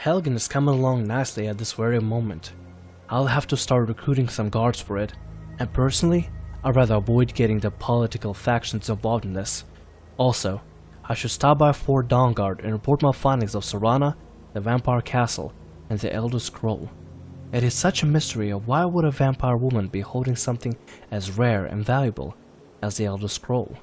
Helgen is coming along nicely at this very moment. I'll have to start recruiting some guards for it, and personally, I'd rather avoid getting the political factions involved in this. Also, I should stop by Fort Dawnguard and report my findings of Serana, the Vampire Castle, and the Elder Scroll. It is such a mystery of why would a vampire woman be holding something as rare and valuable as the Elder Scroll.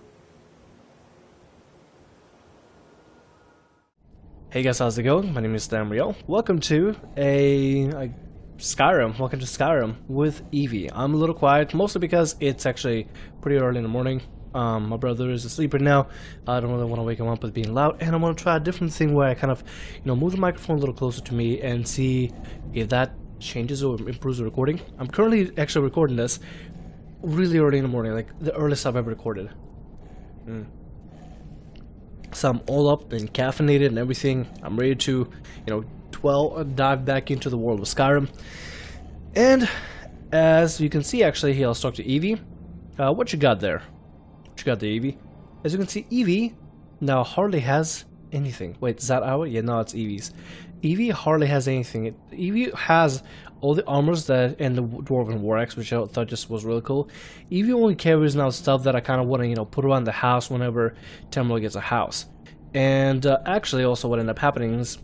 Hey guys, how's it going? My name is Temril. Welcome to Skyrim. Welcome to Skyrim with Eevee. I'm a little quiet, mostly because it's actually pretty early in the morning. My brother is asleep right now. I don't really want to wake him up with being loud, and I want to try a different thing where I kind of, move the microphone a little closer to me and see if that changes or improves the recording. I'm currently actually recording this really early in the morning, like the earliest I've ever recorded. So I'm all up and caffeinated and everything. I'm ready to, dive back into the world of Skyrim. And as you can see, actually, here, let's talk to Eevee. What you got there? What you got there, Eevee? As you can see, Eevee now hardly has anything. Wait, is that our? Yeah, no, it's Eevee's. Eevee hardly has anything. Eevee has all the armors that and the Dwarven War Axe, which I thought just was really cool. Eevee only carries now stuff that I kind of want to, put around the house whenever Temril gets a house. And actually, also what ended up happening is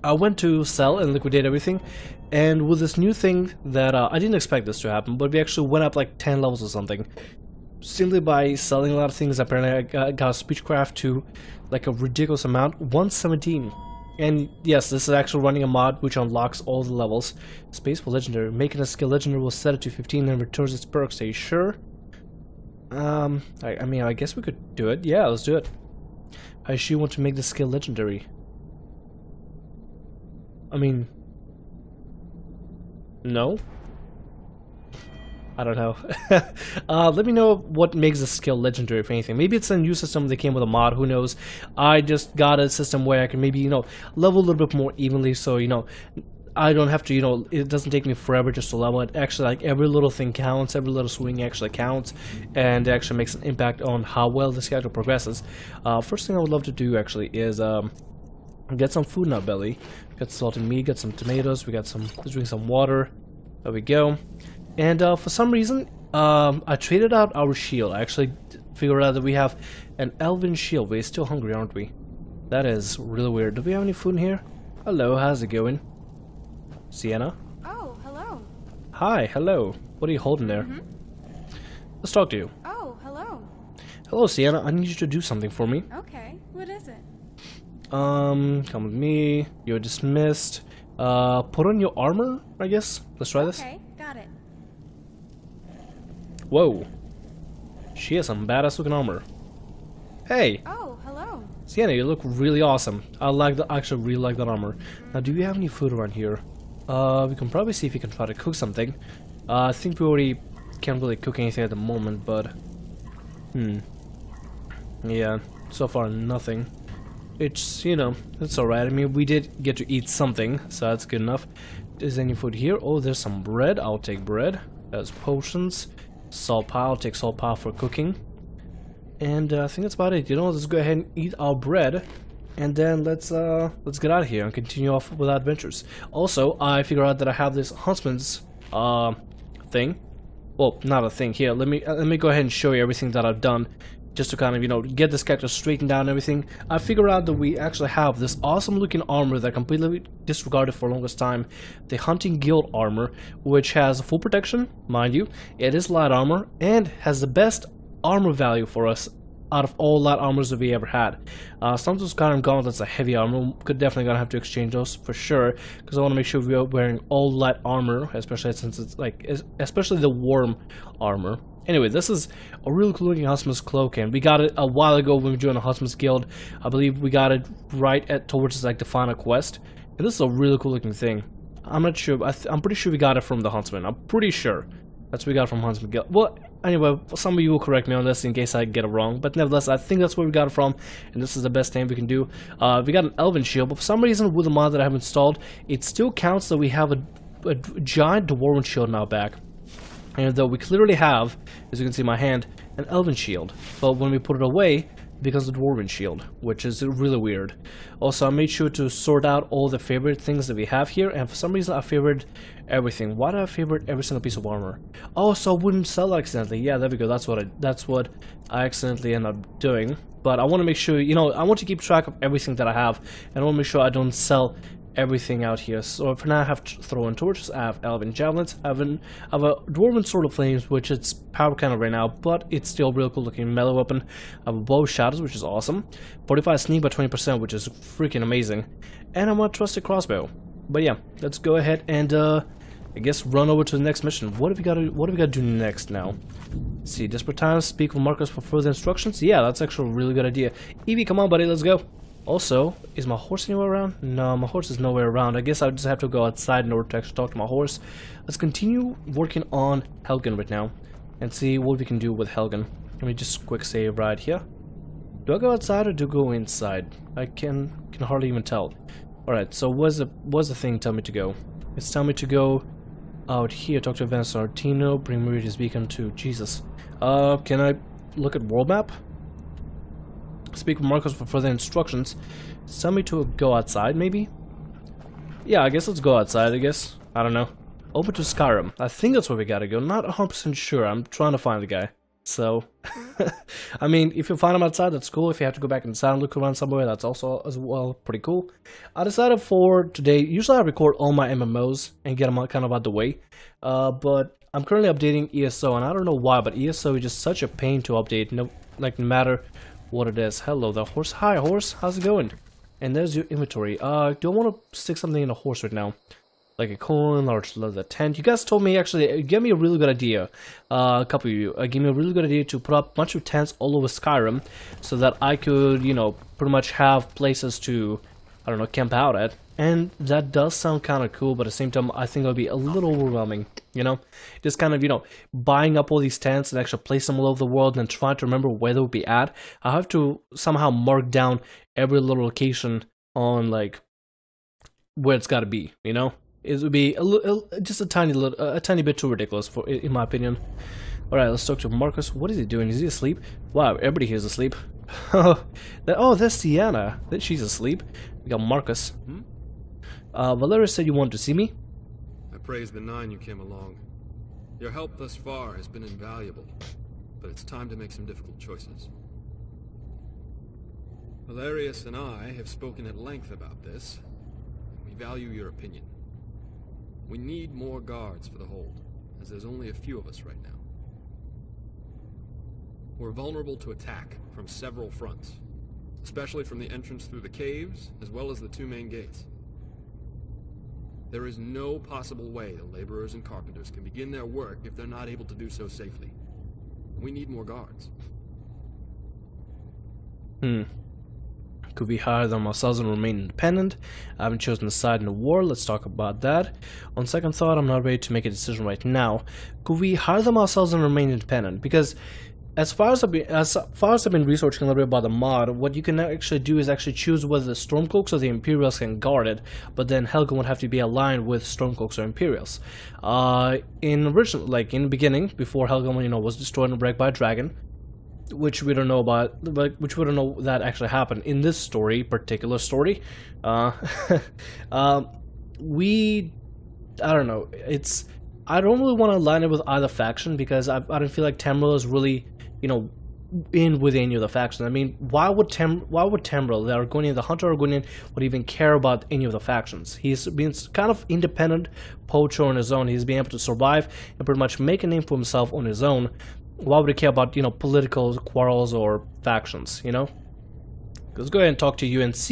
I went to sell and liquidate everything, and with this new thing that I didn't expect this to happen, but we actually went up like 10 levels or something. Simply by selling a lot of things. Apparently I got Speechcraft to like a ridiculous amount, 117. And yes, this is actually running a mod which unlocks all the levels. Space for Legendary. Making a skill Legendary will set it to 15 and returns its perks. Are you sure? I mean, I guess we could do it. Yeah, let's do it. I actually want to make the skill Legendary. I mean... No? I don't know. Let me know what makes a skill legendary, if anything. Maybe it's a new system that came with a mod, who knows. I just got a system where I can maybe, level a little bit more evenly, so, I don't have to, it doesn't take me forever just to level it. Actually, like, every little thing counts, every little swing actually counts, and it actually makes an impact on how well the schedule progresses. First thing I would love to do, actually, is, get some food in our belly. Get salted meat, get some tomatoes, let's drink some water. There we go. And for some reason, I traded out our shield. I actually figured out that we have an elven shield. We're still hungry, aren't we? That is really weird. Do we have any food in here? Hello, how's it going? Sienna? Oh, hello. Hi, hello. What are you holding there? Let's talk to you. Oh, hello. Hello, Sienna. I need you to do something for me. Okay, what is it? Come with me. You're dismissed. Put on your armor, I guess. Let's try this. Okay, got it. Whoa. She has some badass looking armor. Hey! Oh, hello. Sienna, you look really awesome. I actually really like that armor. Now, do you have any food around here? We can probably see if we can try to cook something. I think we already can't really cook anything at the moment, but... Yeah, so far nothing. It's, it's alright. I mean, we did get to eat something, so that's good enough. Is there any food here? Oh, there's some bread. I'll take bread. There's potions. Salt pile, take salt pile for cooking. And I think that's about it. Let's go ahead and eat our bread, and then let's get out of here and continue off with our adventures. Also, I figured out that I have this huntsman's thing. Well, not a thing. Here, let me go ahead and show you everything that I've done, just to kind of, get this character straightened down and everything. I figured out that we actually have this awesome looking armor that I completely disregarded for the longest time. The Hunting Guild armor, which has full protection, mind you. It is light armor, and has the best armor value for us out of all light armors that we ever had. Some of those Skyrim gauntlets are heavy armor. Could definitely gonna have to exchange those for sure, because I want to make sure we are wearing all light armor, especially since it's especially the warm armor. Anyway, this is a really cool looking Huntsman's cloak, and we got it a while ago when we joined the Huntsman's Guild. I believe we got it right towards the final quest, and this is a really cool looking thing. I'm not sure. I'm pretty sure we got it from the Huntsman. I'm pretty sure that's what we got it from Huntsman Guild. Well, anyway, some of you will correct me on this in case I get it wrong, but nevertheless, I think that's where we got it from, and this is the best thing we can do. We got an Elven shield, but for some reason with the mod that I have installed, it still counts that we have a giant Dwarven shield now back. And though we clearly have, as you can see in my hand, an Elven shield, but when we put it away, becomes a dwarven shield, which is really weird. Also, I made sure to sort out all the favorite things that we have here, and for some reason I favored everything. Why do I favorite every single piece of armor? Oh, so I wouldn't sell accidentally. Yeah, there we go. That's what I accidentally end up doing. But I want to make sure, you know, I want to keep track of everything that I have, and I want to make sure I don't sell everything out here. So for now I have throwing torches, I have elven javelins, I have a dwarven sword of flames, which it's power cannon right now, but it's still real cool looking melee weapon. I have a bow of shadows, which is awesome. 45 sneak by 20%, which is freaking amazing. And I'm a trusted crossbow. But yeah, let's go ahead and I guess run over to the next mission. What have we got to do next now? Let's see, desperate times, speak with Marcus for further instructions. Yeah, that's actually a really good idea. Eevee, come on buddy, let's go. Also, is my horse anywhere around? No, my horse is nowhere around. I guess I just have to go outside in order to actually talk to my horse. Let's continue working on Helgen right now and see what we can do with Helgen. Let me just quick save right here. Do I go outside or do I go inside? I can hardly even tell. Alright, so what's the thing tell me to go? It's telling me to go out here, talk to Advanced Artino, bring Meridia's beacon to Jesus. Can I look at world map? Speak with Marcus for further instructions. Tell me to go outside, maybe? Yeah, I guess let's go outside, I guess. I don't know. Open to Skyrim. I think that's where we gotta go. Not 100% sure. I'm trying to find the guy. So, I mean, if you find him outside, that's cool. If you have to go back inside and look around somewhere, that's also as well pretty cool. I decided for today, usually I record all my MMOs and get them kind of out the way. But I'm currently updating ESO, and I don't know why, but ESO is just such a pain to update. No matter what it is. Hello there, horse. Hi, horse. How's it going? And there's your inventory. Do I want to stick something in a horse right now? Like a coin, large leather tent. You guys told me, actually, gave me a really good idea. A couple of you gave me a really good idea to put up a bunch of tents all over Skyrim so that I could, you know, pretty much have places to, I don't know, camp out at. And that does sound kind of cool, but at the same time, I think it would be a little overwhelming, you know? Just kind of, you know, buying up all these tents and actually place them all over the world and trying to remember where they would be at. I have to somehow mark down every little location on, like, where it's got to be, you know? It would be just a tiny bit too ridiculous, in my opinion. Alright, let's talk to Marcus. What is he doing? Is he asleep? Wow, everybody here is asleep. Oh, there's Sienna. She's asleep. We got Marcus. Valeria said you wanted to see me. I praise the 9 you came along. Your help thus far has been invaluable, but it's time to make some difficult choices. Valerius and I have spoken at length about this, and we value your opinion. We need more guards for the hold, as there's only a few of us right now. We're vulnerable to attack from several fronts, especially from the entrance through the caves, as well as the 2 main gates. There is no possible way the laborers and carpenters can begin their work if they're not able to do so safely. We need more guards. Could we hire them ourselves and remain independent? I haven't chosen a side in the war. Let's talk about that. On second thought, I'm not ready to make a decision right now. Could we hire them ourselves and remain independent? Because as far as I've been researching a little bit about the mod, what you can actually do is actually choose whether the Stormcloaks or the Imperials can guard it, but then Helgen would have to be aligned with Stormcloaks or Imperials. In the beginning, before Helgen, you know, was destroyed and wrecked by a dragon, which we don't know about, which we don't know that actually happened in this particular story. I don't know. I don't really want to align it with either faction because I don't feel like Temril is really, you know, in with any of the factions. I mean, why would Temril, the Argonian, the Hunter Argonian, would even care about any of the factions? He's been kind of independent poacher on his own. He's been able to survive and pretty much make a name for himself on his own. Why would he care about, you know, political quarrels or factions, you know? Let's go ahead and talk to UNC.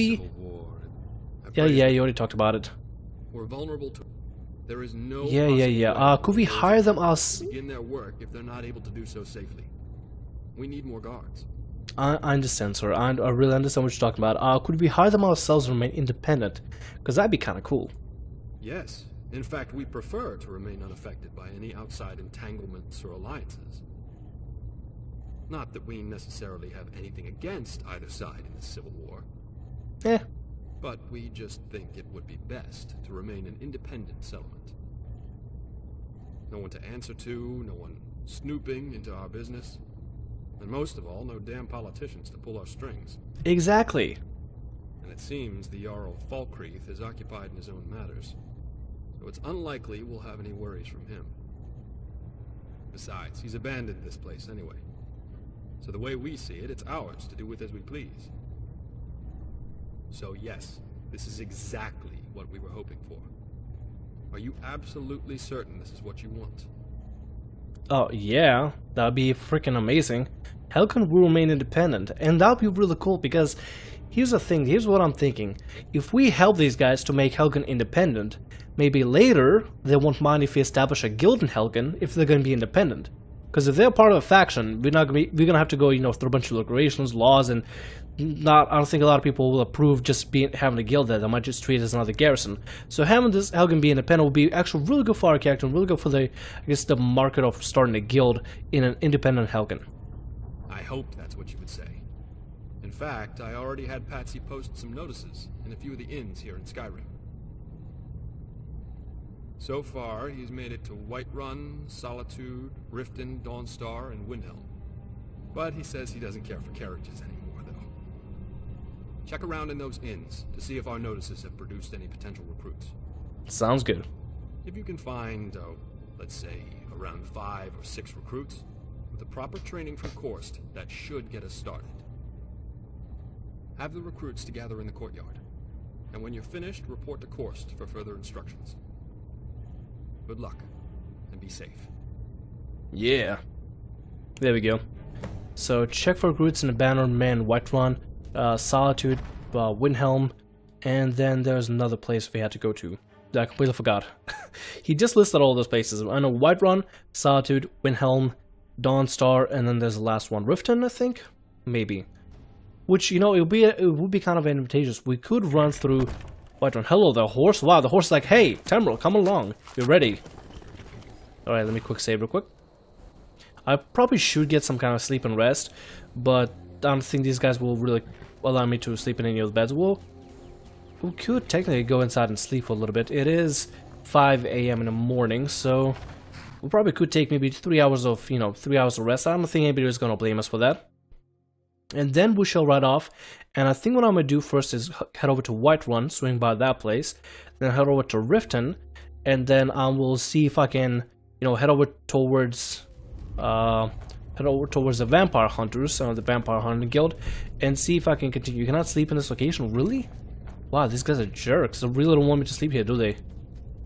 Yeah, you already talked about it. We're vulnerable to... There is no... Yeah. Could we hire them us... begin their work if they're not able to do so safely. We need more guards. I understand, sir. I really understand what you're talking about. Could we hire them ourselves and remain independent? Because that'd be kind of cool. Yes. In fact, we prefer to remain unaffected by any outside entanglements or alliances. Not that we necessarily have anything against either side in this civil war. But we just think it would be best to remain an independent settlement. No one to answer to, no one snooping into our business. And most of all, no damn politicians to pull our strings. Exactly. And it seems the Jarl Falkreath is occupied in his own matters, so it's unlikely we'll have any worries from him. Besides, he's abandoned this place anyway. So the way we see it, it's ours to do with as we please. So yes, this is exactly what we were hoping for. Are you absolutely certain this is what you want? Oh yeah, that'd be freaking amazing. Helgen will remain independent, and that'd be really cool because here's the thing, here's what I'm thinking. If we help these guys to make Helgen independent, maybe later they won't mind if we establish a guild in Helgen if they're gonna be independent. Because if they're part of a faction, we're gonna have to go, you know, through a bunch of regulations, laws, and I don't think a lot of people will approve just having a guild there. They might just treat it as another garrison. So having this Helgen be independent will be actually really good for our character and really good for the, I guess, the market of starting a guild in an independent Helgen. I hoped that's what you would say. In fact, I already had Patsy post some notices in a few of the inns here in Skyrim. So far, he's made it to Whiterun, Solitude, Riften, Dawnstar, and Windhelm. But he says he doesn't care for carriages anymore, though. Check around in those inns to see if our notices have produced any potential recruits. Sounds good. If you can find, let's say, around 5 or 6 recruits, with the proper training from Korst, that should get us started. Have the recruits to gather in the courtyard, and when you're finished, report to Korst for further instructions. Good luck, and be safe. Yeah. There we go. So check for recruits in Abandoned Man, Whiterun, Solitude, Windhelm, and then there's another place we had to go to that I completely forgot. He just listed all those places. I know Whiterun, Solitude, Windhelm, Dawnstar, and then there's the last one, Riften, I think? Maybe. Which, you know, it would be kind of advantageous. We could run through Whiterun. Hello, the horse? Wow, the horse is like, hey, Temril, come along. We're ready. Alright, let me quick save real quick. I probably should get some kind of sleep and rest, but I don't think these guys will really allow me to sleep in any of the beds. Well, we could technically go inside and sleep for a little bit. It is 5 a.m. in the morning, so we probably could take maybe 3 hours of, you know, 3 hours of rest. I don't think anybody is going to blame us for that. And then we shall ride off, and I think what I'm going to do first is head over to Whiterun, swing by that place, then head over to Riften, and then I will see if I can, you know, head over towards the Vampire Hunters, the Vampire Hunting Guild, and see if I can continue. You cannot sleep in this location, really? Wow, these guys are jerks. They really don't want me to sleep here, do they?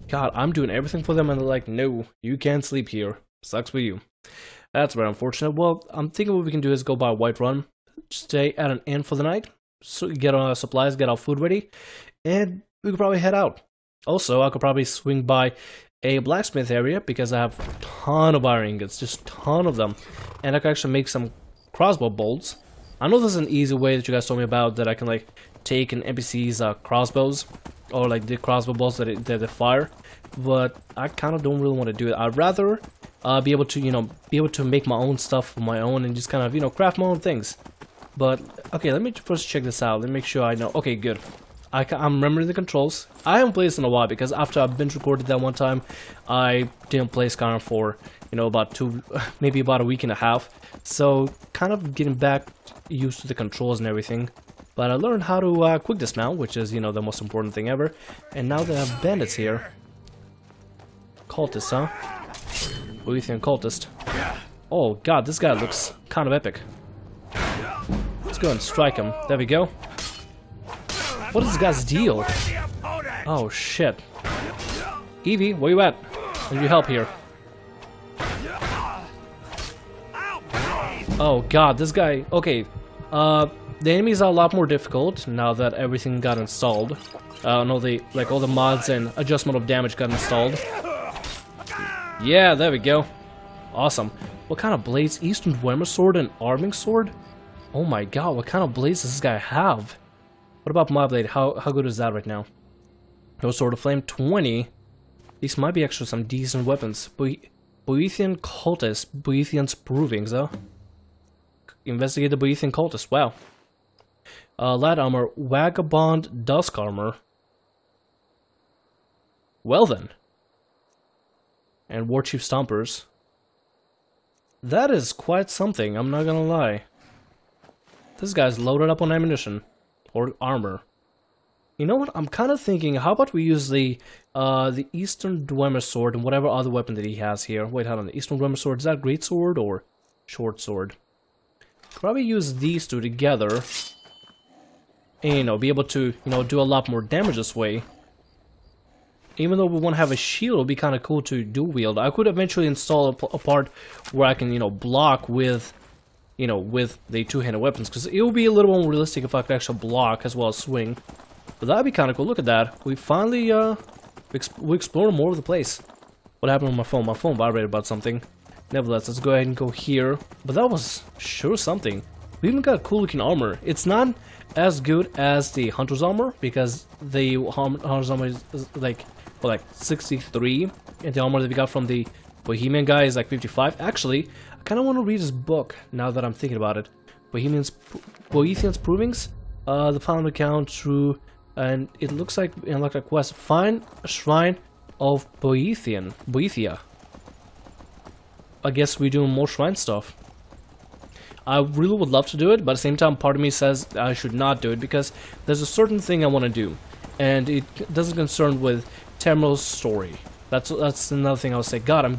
God, I'm doing everything for them, and they're like, no, you can't sleep here. Sucks for you. That's very unfortunate. Well, I'm thinking what we can do is go by Whiterun, stay at an inn for the night, so get our supplies, get our food ready, and we could probably head out. Also, I could probably swing by a blacksmith area because I have a ton of iron ingots, just a ton of them, and I could actually make some crossbow bolts. I know there's an easy way that you guys told me about that I can like take an NPC's crossbows or like the crossbow bolts that they fire, but I kind of don't really want to do it. I'd rather be able to, you know, make my own stuff for my own and just kind of, you know, craft my own things. But okay, let me first check this out. Let me make sure I know. Okay, good. I'm remembering the controls. I haven't played this in a while because after I've binge recorded that one time, I didn't play Skyrim for, you know, maybe about a week and a half. So kind of getting back used to the controls and everything. But I learned how to quick dismount, which is, you know, the most important thing ever. And now that I have bandits here. Cultist, huh? Boethian cultist. Oh god, this guy looks kind of epic. Let's go and strike him. There we go. What is this guy's deal? Oh shit. Eevee, where you at? I need your help here. Oh god, this guy... Okay, the enemies are a lot more difficult now that everything got installed. No, like all the mods and adjustment of damage got installed. Yeah, there we go. Awesome. What kind of blades? Eastern Dwemer sword and arming sword? Oh my god, what kind of blades does this guy have? What about my blade? How good is that right now? No Sword of Flame, 20. These might be actually some decent weapons. Boethian cultist. Boethian's proving, though. Investigate the Boethian cultist. Wow. Light armor. Vagabond dusk armor. Well then. And Warchief Stompers. That is quite something, I'm not gonna lie. This guy's loaded up on ammunition. Or armor. You know what? I'm kind of thinking, how about we use the Eastern Dwemer Sword and whatever other weapon that he has here. Wait, hold on. The Eastern Dwemer Sword, is that Great Sword or Short Sword? Probably use these two together. And, you know, be able to, you know, do a lot more damage this way. Even though we won't have a shield, it'll be kind of cool to dual wield. I could eventually install a part where I can, you know, block with, you know, with the two-handed weapons. Because it would be a little more realistic if I could actually block as well as swing. But that'd be kind of cool. Look at that. We finally, we explored more of the place. What happened with my phone? My phone vibrated about something. Nevertheless, let's go ahead and go here. But that was sure something. We even got cool looking armor. It's not as good as the Hunter's armor, because the Hunter's armor is like, well, like 63. And the armor that we got from the Bohemian guy is like 55. Actually, I kind of want to read his book now that I'm thinking about it. Boethian's Provings. The final account through, and it looks like in like a quest, find a shrine of Boethia. I guess we're doing more shrine stuff. I really would love to do it, but at the same time, part of me says I should not do it because there's a certain thing I want to do, and it doesn't concern with Temril's story. That's another thing I'll say. God, I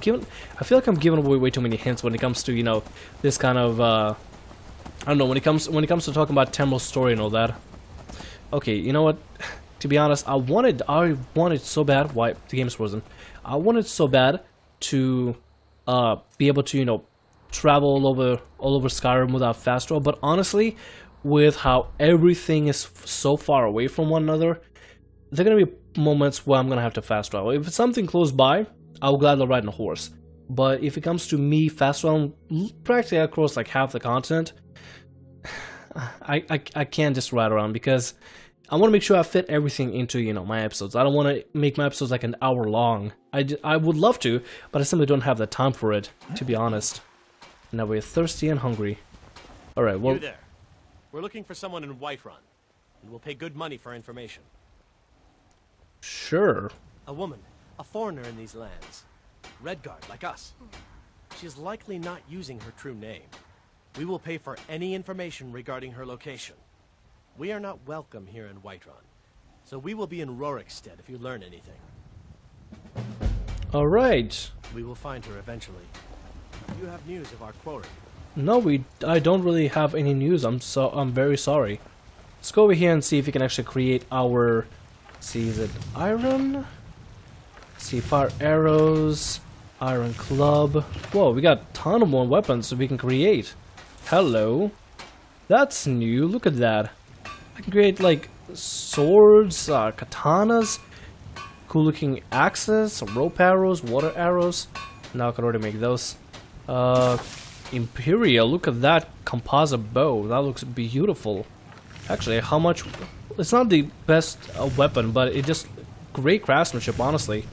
feel like I'm giving away way too many hints when it comes to, you know, this kind of I don't know, when it comes to talking about Temril's story and all that. Okay, you know what? To be honest, I wanted so bad. Why the game's frozen? I wanted so bad to be able to, you know, travel all over Skyrim without fast travel. But honestly, with how everything is so far away from one another, there are gonna be moments where I'm gonna have to fast travel. If it's something close by, I'll gladly ride on a horse. But if it comes to me fast traveling practically across like half the continent, I can't just ride around because I want to make sure I fit everything into, you know, my episodes. I don't want to make my episodes like an hour long. I would love to, but I simply don't have the time for it, to be honest. Now we're thirsty and hungry. Alright, well... You there. We're looking for someone in Whiterun, and we'll pay good money for information. Sure. A woman, a foreigner in these lands. Redguard, like us. She's likely not using her true name. We will pay for any information regarding her location. We are not welcome here in Whiterun, so we will be in Rorikstead if you learn anything. Alright. We will find her eventually. You have news of our quarry? No, I don't really have any news. I'm very sorry. Let's go over here and see if we can actually create our... Let's see, is it iron? Let's see, fire arrows, iron club. Whoa, we got a ton of more weapons that we can create. Hello. That's new. Look at that. I can create like swords, katanas, cool looking axes, rope arrows, water arrows. Now I can already make those. Imperial, look at that composite bow. That looks beautiful. Actually, how much? It's not the best weapon, but it just great craftsmanship, honestly.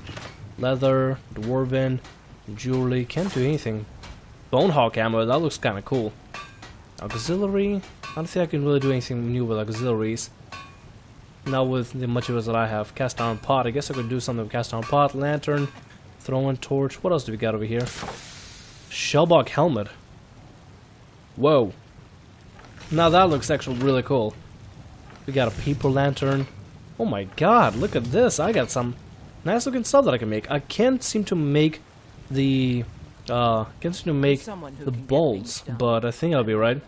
Leather, dwarven, jewelry, can't do anything. Bonehawk ammo, that looks kind of cool. Auxiliary, I don't think I can really do anything new with auxiliaries. Now with the materials that I have. Cast iron pot, I guess I could do something with cast iron pot, lantern, throwing torch. What else do we got over here? Shellbog helmet. Whoa. Now that looks actually really cool. We got a paper lantern. Oh my god, look at this. I got some nice looking stuff that I can make. I can't seem to make the bolts, but I think I'll be right.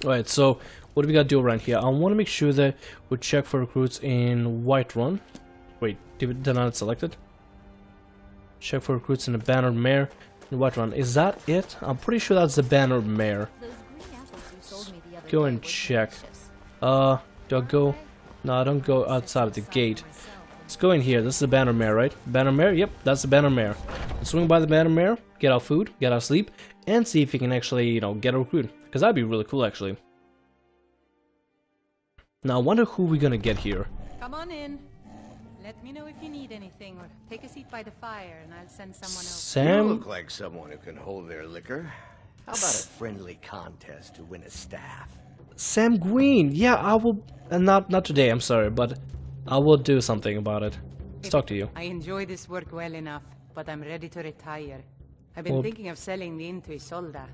Alright, so what do we gotta do around here? I want to make sure that we check for recruits in Whiterun. Wait, did I not select it? Check for recruits in the Bannered Mare in Whiterun. Is that it? I'm pretty sure that's the Bannered Mare. Go and check. Do I go? No, I don't go outside of the gate. Let's go in here. This is the Banner Mare, right? Banner Mare? Yep, that's the Banner Mare. Let's swing by the Banner Mare, get our food, get our sleep, and see if we can actually, you know, get a recruit. Because that'd be really cool, actually. Now, I wonder who we're gonna get here. Come on in. Let me know if you need anything, or take a seat by the fire, and I'll send someone else. Sam? You look like someone who can hold their liquor. How about a friendly contest to win a staff? Sam Green. Yeah, I will. Not today. I'm sorry, but I will do something about it. Let's talk to you. I enjoy this work well enough, but I'm ready to retire. I've been Well, thinking of selling the inn to Isolda.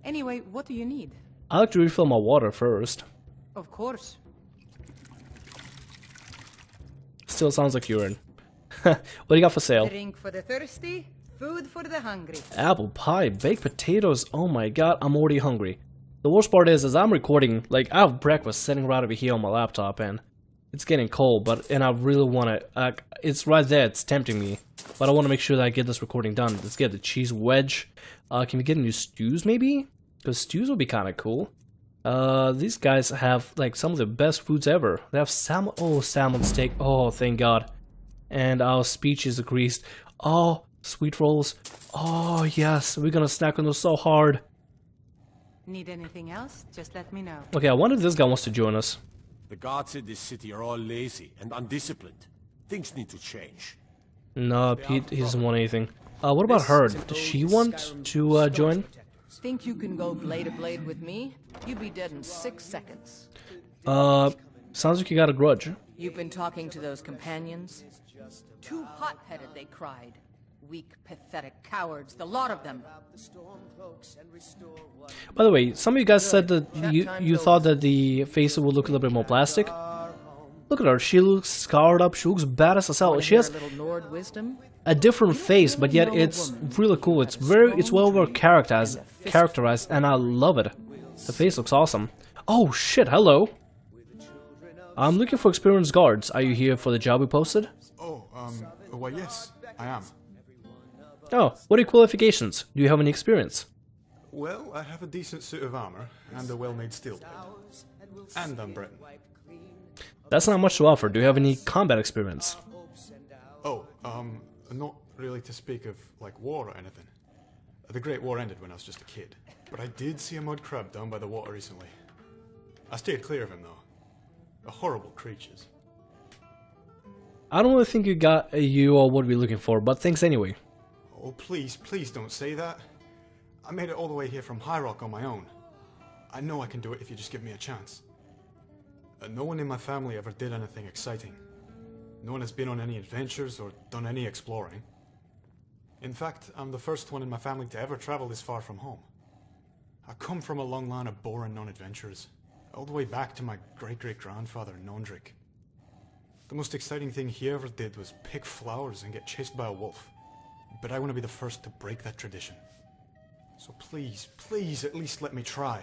Anyway, what do you need? I like to refill my water first. Of course. Still sounds like urine. What do you got for sale? Drink for the thirsty, food for the hungry. Apple pie, baked potatoes. Oh my god, I'm already hungry. The worst part is I'm recording, like, I have breakfast sitting right over here on my laptop, and it's getting cold, and I really want to, it's right there, it's tempting me. But I want to make sure that I get this recording done. Let's get the cheese wedge. Can we get new stews, maybe? Because stews would be kind of cool. These guys have, like, some of the best foods ever. They have salmon, oh, salmon steak, oh, thank god. And our speech is greased. Oh, sweet rolls. Oh, yes, we're gonna snack on those so hard. Need anything else? Just let me know. Okay, I wonder if this guy wants to join us. The guards in this city are all lazy and undisciplined. Things need to change. No, Pete, he doesn't want anything. What about her? Does she want to join? Think you can go blade to blade with me? You'd be dead in 6 seconds. Sounds like you got a grudge. You've been talking to those companions? Too hot-headed, they cried. Weak, pathetic cowards, the lot of them. By the way, some of you guys said that you thought that the face would look a little bit more plastic. Look at her, she looks scarred up, she looks badass as hell. She has a different face, but yet it's really cool. It's well characterized, and I love it. The face looks awesome. Oh shit, hello. I'm looking for experienced guards. Are you here for the job we posted? Oh, well, yes, I am. Oh, what are your qualifications? Do you have any experience? Well, I have a decent suit of armor and a well-made steel plate. And I'm Breton. That's not much to offer. Do you have any combat experience? Oh, not really to speak of, like, war or anything. The Great War ended when I was just a kid. But I did see a mud crab down by the water recently. I stayed clear of him, though. They're horrible creatures. I don't really think you are what we're looking for, but thanks anyway. Oh, please, please don't say that. I made it all the way here from High Rock on my own. I know I can do it if you just give me a chance. No one in my family ever did anything exciting. No one has been on any adventures or done any exploring. In fact, I'm the first one in my family to ever travel this far from home. I come from a long line of boring non-adventurers, all the way back to my great-great-grandfather, Nondrick. The most exciting thing he ever did was pick flowers and get chased by a wolf. But I want to be the first to break that tradition. So please, please, at least let me try.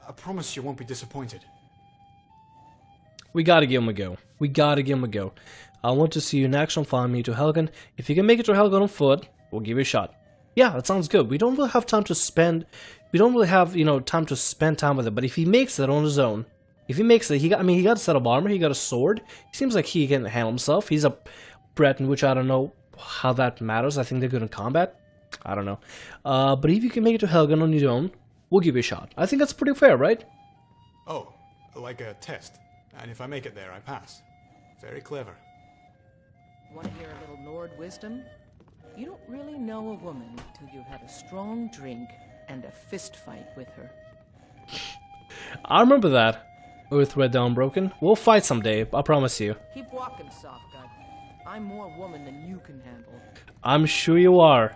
I promise you won't be disappointed. We gotta give him a go. We gotta give him a go. I want to see you in action. Follow me to Helgen. If you can make it to Helgen on foot, we'll give you a shot. Yeah, that sounds good. We don't really have time to spend... We don't really have, time to spend time with it. But if he makes it on his own... If he makes it, he got a set of armor, he got a sword. He seems like he can handle himself. He's a Breton, which I don't know how that matters. I think they're good in combat. I don't know. But if you can make it to Helgen on your own, we'll give you a shot. I think that's pretty fair, right? Oh, like a test. And if I make it there, I pass. Very clever. Want to hear a little Nord wisdom? You don't really know a woman till you've had a strong drink and a fist fight with her. I remember that. With Red Dawn Broken. We'll fight someday, I promise you. Keep walking, soft gut. I'm more woman than you can handle. I'm sure you are.